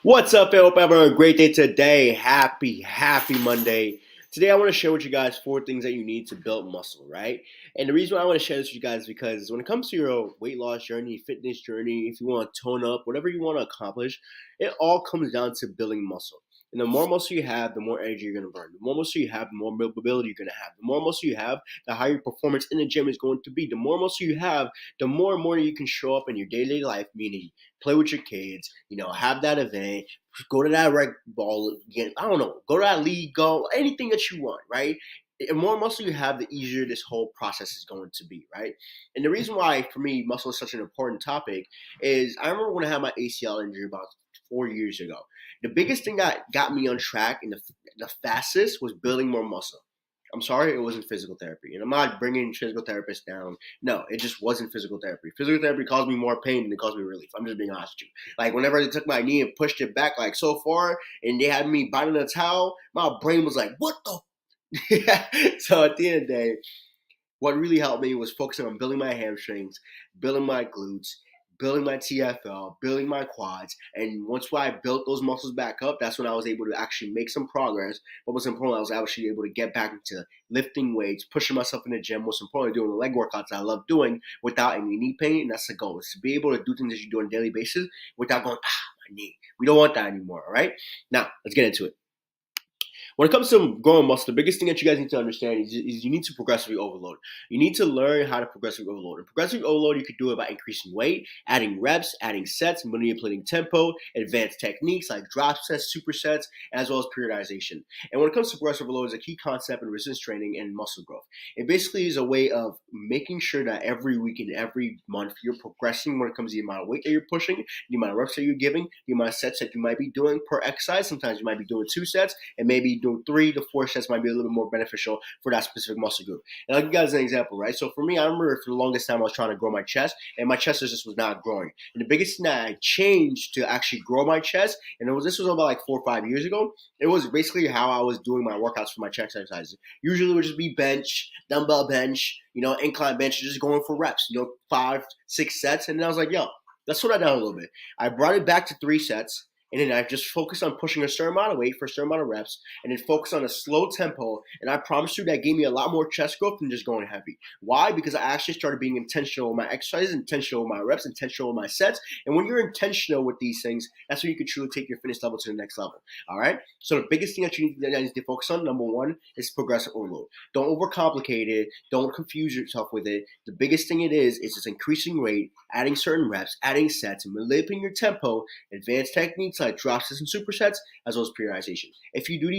What's up? I hope having a great day today. Happy Monday. Today I want to share with you guys 4 things that you need to build muscle, right? And the reason why I want to share this with you guys is because when it comes to your weight loss journey, fitness journey, if you want to tone up, whatever you want to accomplish, it all comes down to building muscle. And the more muscle you have, the more energy you're going to burn. The more muscle you have, the more mobility you're going to have. The more muscle you have, the higher your performance in the gym is going to be. The more muscle you have, the more and more you can show up in your daily life, meaning play with your kids, have that event, go to that rec ball again. I don't know, go to that league, go anything that you want, right? The more muscle you have, the easier this whole process is going to be, right? And the reason why, for me, muscle is such an important topic is I remember when I had my ACL injury about 4 years ago. The biggest thing that got me on track and the fastest was building more muscle. I'm sorry, it wasn't physical therapy. And I'm not bringing physical therapists down. No, it just wasn't physical therapy. Physical therapy caused me more pain than it caused me relief. I'm just being honest with you. Like, whenever they took my knee and pushed it back, like, so far, and they had me biting the towel, my brain was like, what the? So at the end of the day, what really helped me was focusing on building my hamstrings, building my glutes, building my TFL, building my quads. And once I built those muscles back up, that's when I was able to actually make some progress. But most importantly, I was actually able to get back into lifting weights, pushing myself in the gym, most importantly, doing the leg workouts I love doing without any knee pain. And that's the goal, is to be able to do things that you do on a daily basis without going, my knee. We don't want that anymore, all right? Now, let's get into it. When it comes to growing muscle, the biggest thing that you guys need to understand is you need to progressively overload. You need to learn how to progressively overload. And progressively overload, you could do it by increasing weight, adding reps, adding sets, manipulating tempo, advanced techniques like drop sets, supersets, as well as periodization. And when it comes to progressive overload, is a key concept in resistance training and muscle growth. It basically is a way of making sure that every week and every month you're progressing when it comes to the amount of weight that you're pushing, the amount of reps that you're giving, the amount of sets that you might be doing per exercise. Sometimes you might be doing 2 sets, and maybe doing 3 to 4 sets might be a little bit more beneficial for that specific muscle group. And I'll give you guys an example, right? So for me, I remember for the longest time I was trying to grow my chest, and my chest just was not growing. And the biggest thing that I changed to actually grow my chest, and this was about like 4 or 5 years ago, it was basically how I was doing my workouts for my chest exercises. Usually it would just be bench, dumbbell bench, incline bench, just going for reps, 5, 6 sets. And then I was like, yo, let's slow that down a little bit. I brought it back to 3 sets. And then I just focused on pushing a certain amount of weight for a certain amount of reps, and then focus on a slow tempo. And I promise you that gave me a lot more chest growth than just going heavy. Why? Because I actually started being intentional with my exercises, intentional with my reps, intentional with my sets. And when you're intentional with these things, that's when you can truly take your fitness level to the next level. All right? So the biggest thing that you need to focus on, number one, is progressive overload. Don't overcomplicate it. Don't confuse yourself with it. The biggest thing it is just increasing rate, adding certain reps, adding sets, manipulating your tempo, advanced techniques like drop sets and supersets, as well as periodization. If you do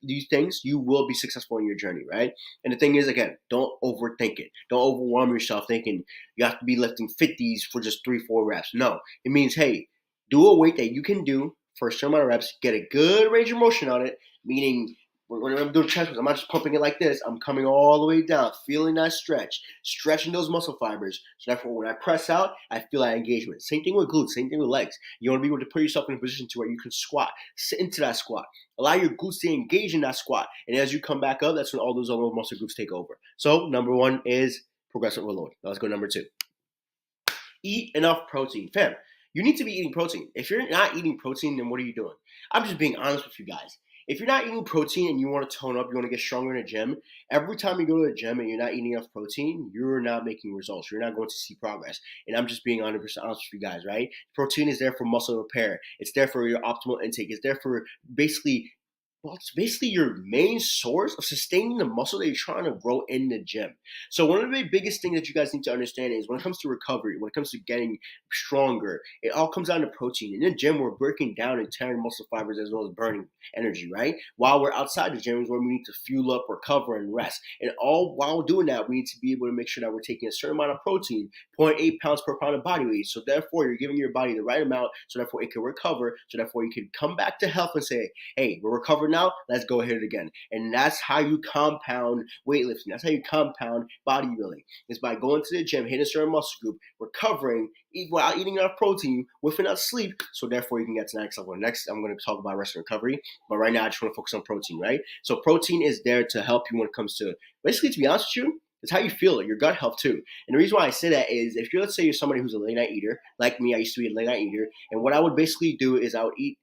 these things, you will be successful in your journey, right? And the thing is, again, don't overthink it. Don't overwhelm yourself thinking you have to be lifting 50s for just 3, 4 reps. No, it means, hey, do a weight that you can do for a certain amount of reps, get a good range of motion on it, meaning when I'm doing chest press, I'm not just pumping it like this. I'm coming all the way down, feeling that stretch, stretching those muscle fibers. So therefore, when I press out, I feel that engagement. Same thing with glutes, same thing with legs. You want to be able to put yourself in a position to where you can squat, sit into that squat, allow your glutes to engage in that squat. And as you come back up, that's when all those other muscle groups take over. So number one is progressive overload. Now let's go number 2. Eat enough protein. Fam, you need to be eating protein. If you're not eating protein, then what are you doing? I'm just being honest with you guys. If you're not eating protein and you want to tone up, you want to get stronger in the gym, every time you go to the gym and you're not eating enough protein, you're not making results. You're not going to see progress. And I'm just being 100% honest with you guys, right? Protein is there for muscle repair. It's there for your optimal intake. It's there for it's basically your main source of sustaining the muscle that you're trying to grow in the gym. So one of the biggest things that you guys need to understand is when it comes to recovery, when it comes to getting stronger, it all comes down to protein. In the gym, we're breaking down and tearing muscle fibers as well as burning energy, right? While we're outside the gym is where we need to fuel up, recover, and rest. And all while doing that, we need to be able to make sure that we're taking a certain amount of protein, 0.8 pounds per pound of body weight. So therefore, you're giving your body the right amount, so therefore it can recover, so therefore you can come back to health and say, hey, we're recovered now, let's go hit it again. And that's how you compound weightlifting. That's how you compound bodybuilding. It's by going to the gym, hitting a certain muscle group, recovering, while eating enough protein, with enough sleep, so therefore you can get to the next level. Next, I'm going to talk about rest and recovery, but right now I just want to focus on protein, right? So protein is there to help you when it comes to, basically, to be honest with you, it's how you feel, your gut health too. And the reason why I say that is if you're, let's say you're somebody who's a late night eater, like me, I used to be a late night eater, and what I would basically do is I would eat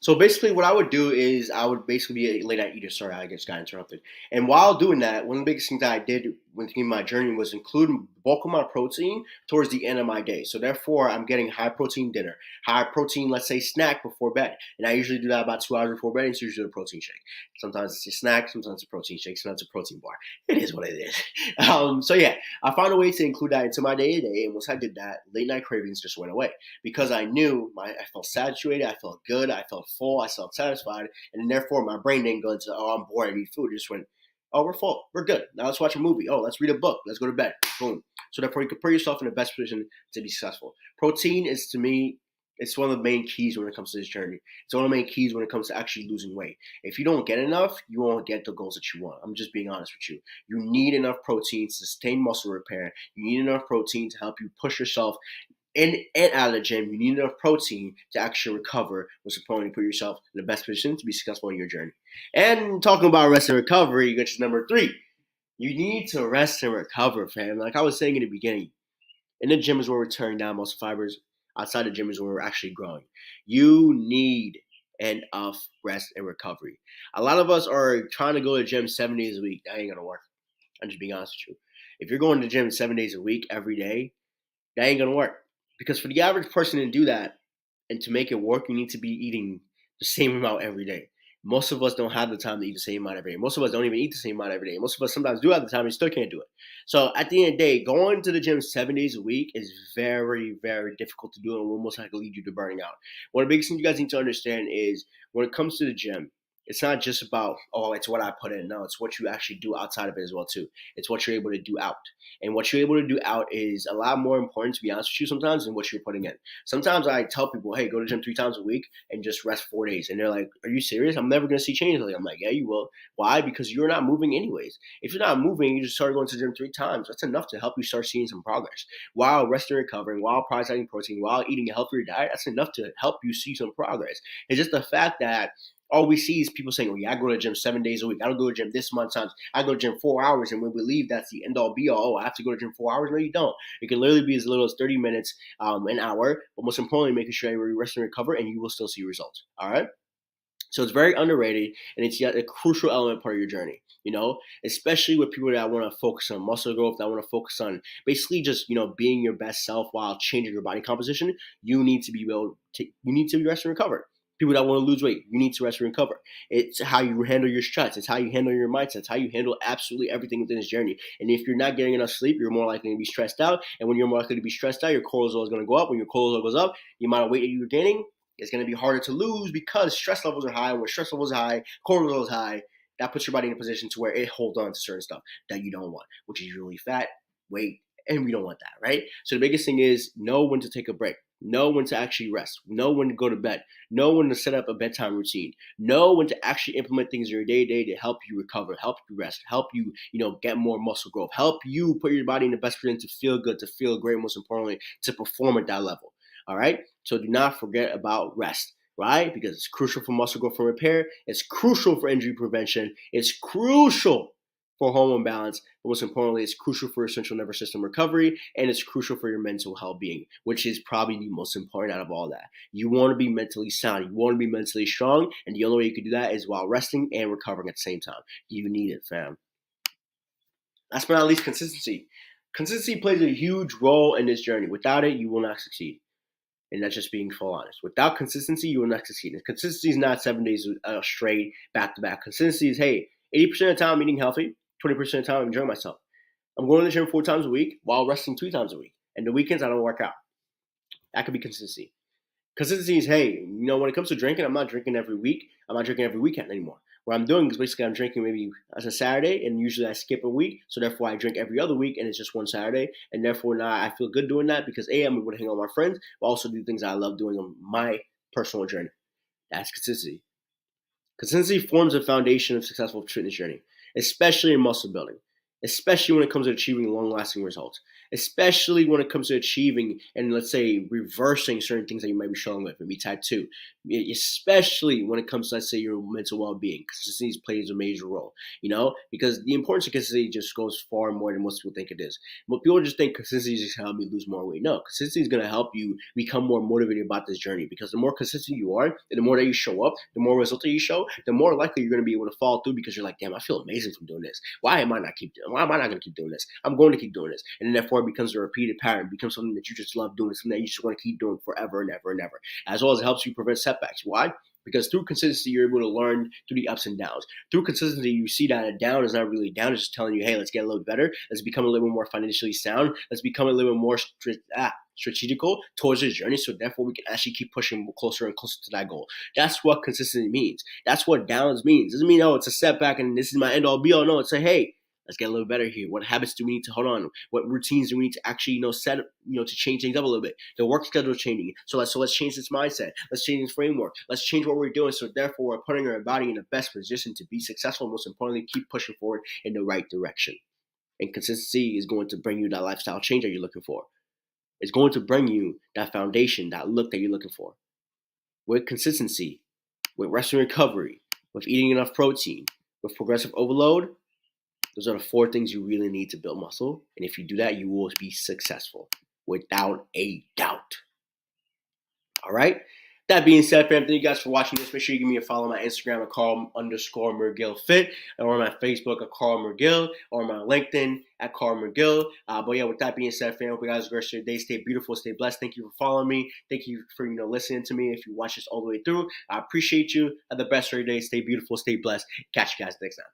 So basically, what I would do is I would basically be a late night eater. Sorry, I just got interrupted. And while doing that, one of the biggest things that I did within my journey was include bulk of my protein towards the end of my day. So therefore, I'm getting high protein dinner, high protein, let's say, snack before bed. And I usually do that about 2 hours before bed. It's usually a protein shake. Sometimes it's a snack, sometimes it's a protein shake, sometimes it's a protein bar. It is what it is. So yeah, I found a way to include that into my day to day. And once I did that, late night cravings just went away because I knew I felt saturated, I felt good, I felt full, I felt satisfied, and therefore my brain didn't go into, oh, I'm bored, I need food. It just went, oh, we're full, we're good. Now let's watch a movie. Oh, let's read a book. Let's go to bed. Boom. So therefore, you can put yourself in the best position to be successful. Protein is, to me, it's one of the main keys when it comes to this journey. It's one of the main keys when it comes to actually losing weight. If you don't get enough, you won't get the goals that you want. I'm just being honest with you. You need enough protein to sustain muscle repair. You need enough protein to help you push yourself in and out of the gym. You need enough protein to actually recover, which is important to put yourself in the best position to be successful in your journey. And talking about rest and recovery, which is number 3. You need to rest and recover, fam. Like I was saying in the beginning, in the gym is where we're tearing down muscle fibers. Outside the gym is where we're actually growing. You need enough rest and recovery. A lot of us are trying to go to the gym 7 days a week. That ain't gonna work. I'm just being honest with you. If you're going to the gym 7 days a week every day, that ain't gonna work. Because for the average person to do that and to make it work, you need to be eating the same amount every day. Most of us don't have the time to eat the same amount every day. Most of us don't even eat the same amount every day. Most of us sometimes do have the time and still can't do it. So at the end of the day, going to the gym 7 days a week is very, very difficult to do and will most likely lead you to burning out. One of the biggest things you guys need to understand is when it comes to the gym, it's not just about, oh, it's what I put in. No, it's what you actually do outside of it as well too. It's what you're able to do out. And what you're able to do out is a lot more important, to be honest with you, sometimes than what you're putting in. Sometimes I tell people, hey, go to the gym 3 times a week and just rest 4 days. And they're like, are you serious? I'm never going to see change. I'm like, yeah, you will. Why? Because you're not moving anyways. If you're not moving, you just start going to the gym 3 times. That's enough to help you start seeing some progress. While resting and recovering, while prioritizing protein, while eating a healthier diet, that's enough to help you see some progress. It's just the fact that all we see is people saying, oh, yeah, I go to the gym 7 days a week. I don't go to the gym this much times. I go to the gym 4 hours. And we believe that's the end all be all. Oh, I have to go to the gym 4 hours. No, you don't. It can literally be as little as 30 minutes, an hour. But most importantly, making sure you rest and recover, and you will still see results. All right. So it's very underrated, and it's yet a crucial element part of your journey, especially with people that want to focus on muscle growth, that want to focus on basically just, being your best self while changing your body composition. You need to be able to, you need to be rest and recover. People that want to lose weight, you need to rest and recover. It's how you handle your stress. It's how you handle your mindset. It's how you handle absolutely everything within this journey. And if you're not getting enough sleep, you're more likely to be stressed out. And when you're more likely to be stressed out, your cortisol is going to go up. When your cortisol goes up, the amount of weight that you're gaining is going to be harder to lose because stress levels are high. When stress levels are high, cortisol is high. That puts your body in a position to where it holds on to certain stuff that you don't want, which is usually fat, weight, and we don't want that, right? So the biggest thing is know when to take a break. Know when to actually rest. Know when to go to bed. Know when to set up a bedtime routine. Know when to actually implement things in your day-to-day to help you recover, help you rest, help you, get more muscle growth, help you put your body in the best position to feel good, to feel great, most importantly, to perform at that level. All right? So do not forget about rest, right? Because it's crucial for muscle growth and repair. It's crucial for injury prevention. It's crucial for hormone balance, but most importantly, it's crucial for your central nervous system recovery, and it's crucial for your mental well-being, which is probably the most important out of all that. You want to be mentally sound, you want to be mentally strong, and the only way you can do that is while resting and recovering at the same time. You need it, fam. Last but not least, consistency. Consistency plays a huge role in this journey. Without it, you will not succeed. And that's just being full honest. Without consistency, you will not succeed. And consistency is not 7 days straight, back to back. Consistency is, hey, 80% of the time I'm eating healthy, 20% of the time I'm enjoying myself. I'm going to the gym 4 times a week while resting 2 times a week. And the weekends I don't work out. That could be consistency. Consistency is, hey, when it comes to drinking, I'm not drinking every week. I'm not drinking every weekend anymore. What I'm doing is basically I'm drinking maybe as a Saturday, and usually I skip a week. So therefore I drink every other week, and it's just one Saturday. And therefore now I feel good doing that because A, I'm able to hang out with my friends, but also do things I love doing on my personal journey. That's consistency. Consistency forms the foundation of successful fitness journey, especially in muscle building. especially when it comes to achieving long-lasting results, especially when it comes to achieving and, let's say, reversing certain things that you might be struggling with, maybe type 2, especially when it comes to, let's say, your mental well-being. Consistency plays a major role, because the importance of consistency just goes far more than most people think it is. But people just think consistency is just going to help me lose more weight. No, consistency is going to help you become more motivated about this journey, because the more consistent you are, and the more that you show up, the more results that you show, the more likely you're going to be able to follow through, because you're like, damn, I feel amazing from doing this. Why am I not going to keep doing this? I'm going to keep doing this. And then therefore it becomes a repeated pattern, it becomes something that you just love doing, something that you just want to keep doing forever and ever and ever. As well as it helps you prevent setbacks. Why? Because through consistency, you're able to learn through the ups and downs. Through consistency, you see that a down is not really down. It's just telling you, hey, let's get a little better. Let's become a little bit more financially sound. Let's become a little bit more strategical towards this journey. So therefore, we can actually keep pushing closer and closer to that goal. That's what consistency means. That's what downs means. It doesn't mean, oh, it's a setback and this is my end all be all. No, it's like, hey, let's get a little better here. What habits do we need to hold on? What routines do we need to actually, set, to change things up a little bit? The work schedule is changing. So let's change this mindset. Let's change this framework. Let's change what we're doing. So therefore, we're putting our body in the best position to be successful. And most importantly, keep pushing forward in the right direction. And consistency is going to bring you that lifestyle change that you're looking for. It's going to bring you that foundation, that look that you're looking for. With consistency, with rest and recovery, with eating enough protein, with progressive overload, those are the 4 things you really need to build muscle. And if you do that, you will be successful without a doubt. All right? That being said, fam, thank you guys for watching this. Make sure you give me a follow on my Instagram at Carl_McGillFit, or on my Facebook at Carl McGill, or on my LinkedIn at Carl McGill. But yeah, with that being said, fam, hope you guys have a great day. Stay beautiful, stay blessed. Thank you for following me. Thank you for listening to me. If you watch this all the way through, I appreciate you. Have the best of your day. Stay beautiful, stay blessed. Catch you guys next time.